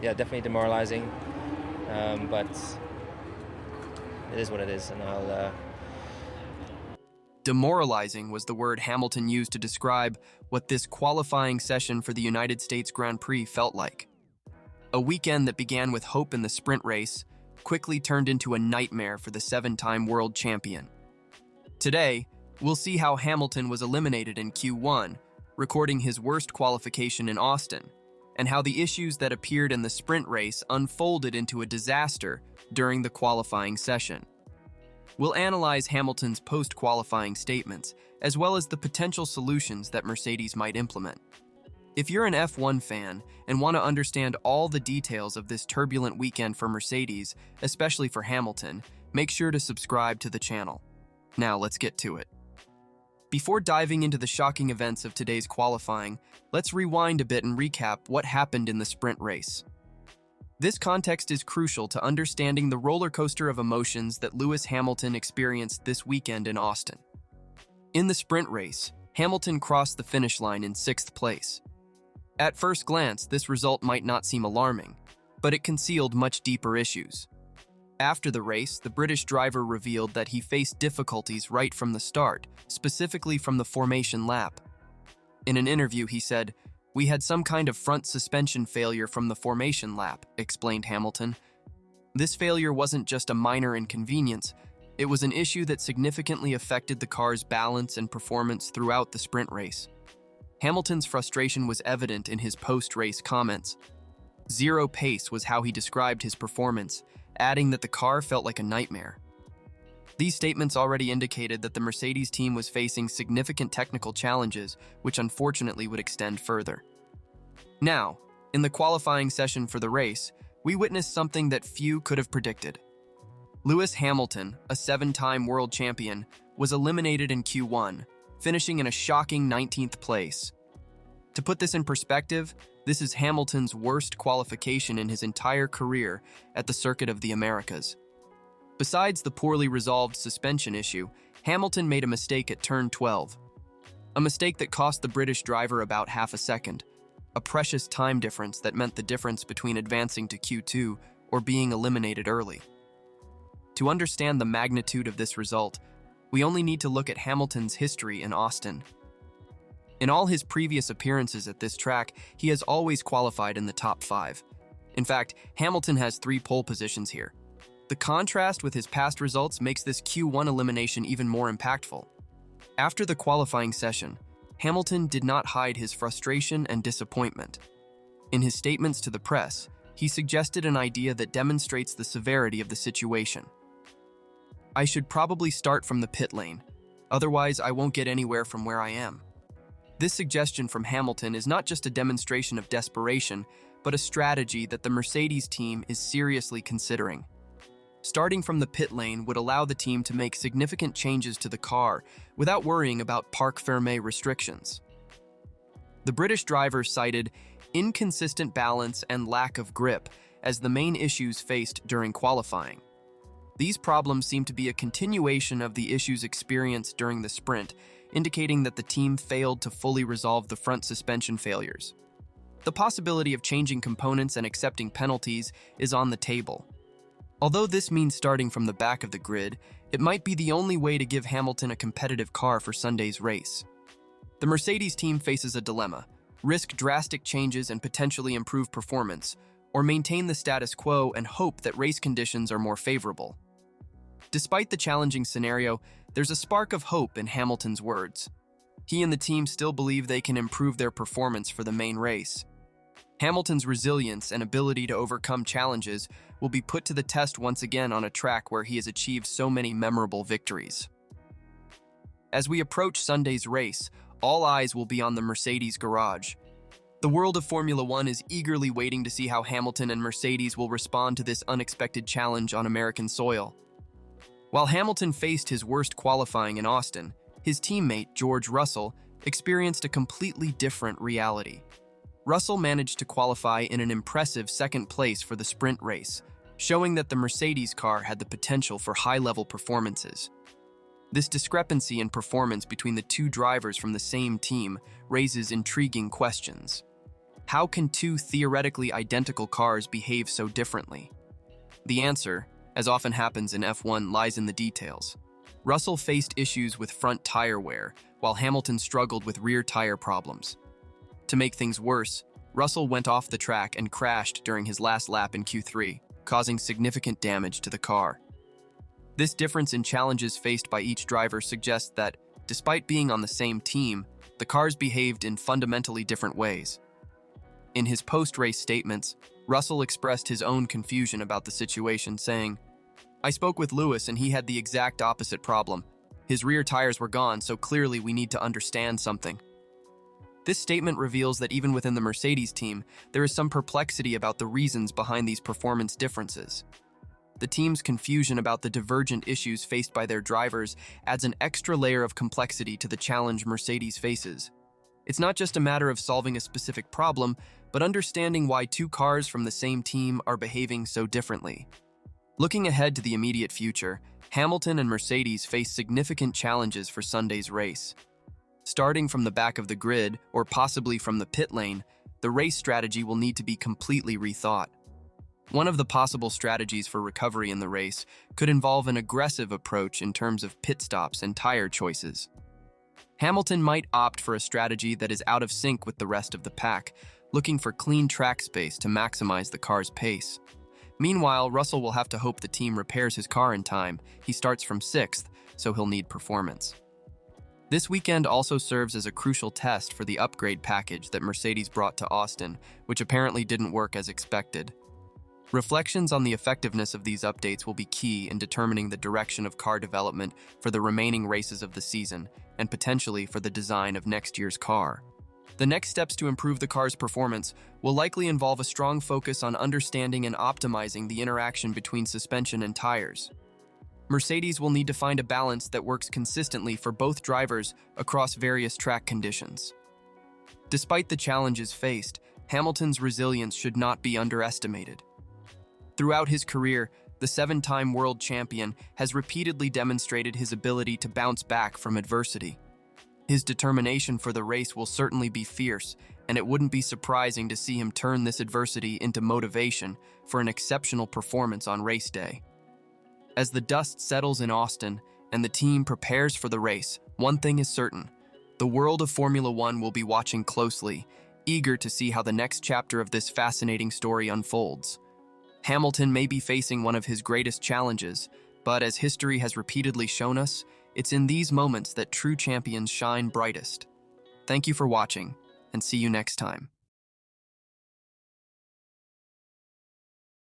yeah, definitely demoralizing. But it is what it is, and Demoralizing was the word Hamilton used to describe what this qualifying session for the United States Grand Prix felt like. A weekend that began with hope in the sprint race quickly turned into a nightmare for the seven-time world champion. Today, we'll see how Hamilton was eliminated in Q1, recording his worst qualification in Austin, and how the issues that appeared in the sprint race unfolded into a disaster during the qualifying session. We'll analyze Hamilton's post-qualifying statements, as well as the potential solutions that Mercedes might implement. If you're an F1 fan and want to understand all the details of this turbulent weekend for Mercedes, especially for Hamilton, make sure to subscribe to the channel. Now let's get to it. Before diving into the shocking events of today's qualifying, let's rewind a bit and recap what happened in the sprint race. This context is crucial to understanding the roller coaster of emotions that Lewis Hamilton experienced this weekend in Austin. In the sprint race, Hamilton crossed the finish line in 6th place. At first glance, this result might not seem alarming, but it concealed much deeper issues. After the race, the British driver revealed that he faced difficulties right from the start, specifically from the formation lap. In an interview, he said, "We had some kind of front suspension failure from the formation lap," explained Hamilton. This failure wasn't just a minor inconvenience, it was an issue that significantly affected the car's balance and performance throughout the sprint race. Hamilton's frustration was evident in his post-race comments. Zero pace was how he described his performance, adding that the car felt like a nightmare. These statements already indicated that the Mercedes team was facing significant technical challenges, which unfortunately would extend further. Now, in the qualifying session for the race, we witnessed something that few could have predicted. Lewis Hamilton, a 7-time world champion, was eliminated in Q1, finishing in a shocking 19th place. To put this in perspective, this is Hamilton's worst qualification in his entire career at the Circuit of the Americas. Besides the poorly resolved suspension issue, Hamilton made a mistake at turn 12. A mistake that cost the British driver about half a second, a precious time difference that meant the difference between advancing to Q2 or being eliminated early. To understand the magnitude of this result, we only need to look at Hamilton's history in Austin. In all his previous appearances at this track, he has always qualified in the top 5. In fact, Hamilton has 3 pole positions here. The contrast with his past results makes this Q1 elimination even more impactful. After the qualifying session, Hamilton did not hide his frustration and disappointment. In his statements to the press, he suggested an idea that demonstrates the severity of the situation. "I should probably start from the pit lane, otherwise I won't get anywhere from where I am." This suggestion from Hamilton is not just a demonstration of desperation, but a strategy that the Mercedes team is seriously considering. Starting from the pit lane would allow the team to make significant changes to the car without worrying about parc fermé restrictions. The British driver cited inconsistent balance and lack of grip as the main issues faced during qualifying. These problems seem to be a continuation of the issues experienced during the sprint, indicating that the team failed to fully resolve the front suspension failures. The possibility of changing components and accepting penalties is on the table. Although this means starting from the back of the grid, it might be the only way to give Hamilton a competitive car for Sunday's race. The Mercedes team faces a dilemma: risk drastic changes and potentially improve performance, or maintain the status quo and hope that race conditions are more favorable. Despite the challenging scenario, there's a spark of hope in Hamilton's words. He and the team still believe they can improve their performance for the main race. Hamilton's resilience and ability to overcome challenges will be put to the test once again on a track where he has achieved so many memorable victories. As we approach Sunday's race, all eyes will be on the Mercedes garage. The world of Formula One is eagerly waiting to see how Hamilton and Mercedes will respond to this unexpected challenge on American soil. While Hamilton faced his worst qualifying in Austin, his teammate, George Russell, experienced a completely different reality. Russell managed to qualify in an impressive 2nd place for the sprint race, showing that the Mercedes car had the potential for high-level performances. This discrepancy in performance between the two drivers from the same team raises intriguing questions. How can two theoretically identical cars behave so differently? The answer, as often happens in F1, lies in the details. Russell faced issues with front tire wear, while Hamilton struggled with rear tire problems. To make things worse, Russell went off the track and crashed during his last lap in Q3, causing significant damage to the car. This difference in challenges faced by each driver suggests that, despite being on the same team, the cars behaved in fundamentally different ways. In his post-race statements, Russell expressed his own confusion about the situation, saying, "I spoke with Lewis and he had the exact opposite problem. His rear tires were gone, so clearly we need to understand something." This statement reveals that even within the Mercedes team, there is some perplexity about the reasons behind these performance differences. The team's confusion about the divergent issues faced by their drivers adds an extra layer of complexity to the challenge Mercedes faces. It's not just a matter of solving a specific problem, but understanding why two cars from the same team are behaving so differently. Looking ahead to the immediate future, Hamilton and Mercedes face significant challenges for Sunday's race. Starting from the back of the grid, or possibly from the pit lane, the race strategy will need to be completely rethought. One of the possible strategies for recovery in the race could involve an aggressive approach in terms of pit stops and tire choices. Hamilton might opt for a strategy that is out of sync with the rest of the pack, looking for clean track space to maximize the car's pace. Meanwhile, Russell will have to hope the team repairs his car in time. He starts from 6th, so he'll need performance. This weekend also serves as a crucial test for the upgrade package that Mercedes brought to Austin, which apparently didn't work as expected. Reflections on the effectiveness of these updates will be key in determining the direction of car development for the remaining races of the season, and potentially for the design of next year's car. The next steps to improve the car's performance will likely involve a strong focus on understanding and optimizing the interaction between suspension and tires. Mercedes will need to find a balance that works consistently for both drivers across various track conditions. Despite the challenges faced, Hamilton's resilience should not be underestimated. Throughout his career, the 7-time world champion has repeatedly demonstrated his ability to bounce back from adversity. His determination for the race will certainly be fierce, and it wouldn't be surprising to see him turn this adversity into motivation for an exceptional performance on race day. As the dust settles in Austin and the team prepares for the race, one thing is certain: the world of Formula One will be watching closely, eager to see how the next chapter of this fascinating story unfolds. Hamilton may be facing one of his greatest challenges, but as history has repeatedly shown us, it's in these moments that true champions shine brightest. Thank you for watching, and see you next time.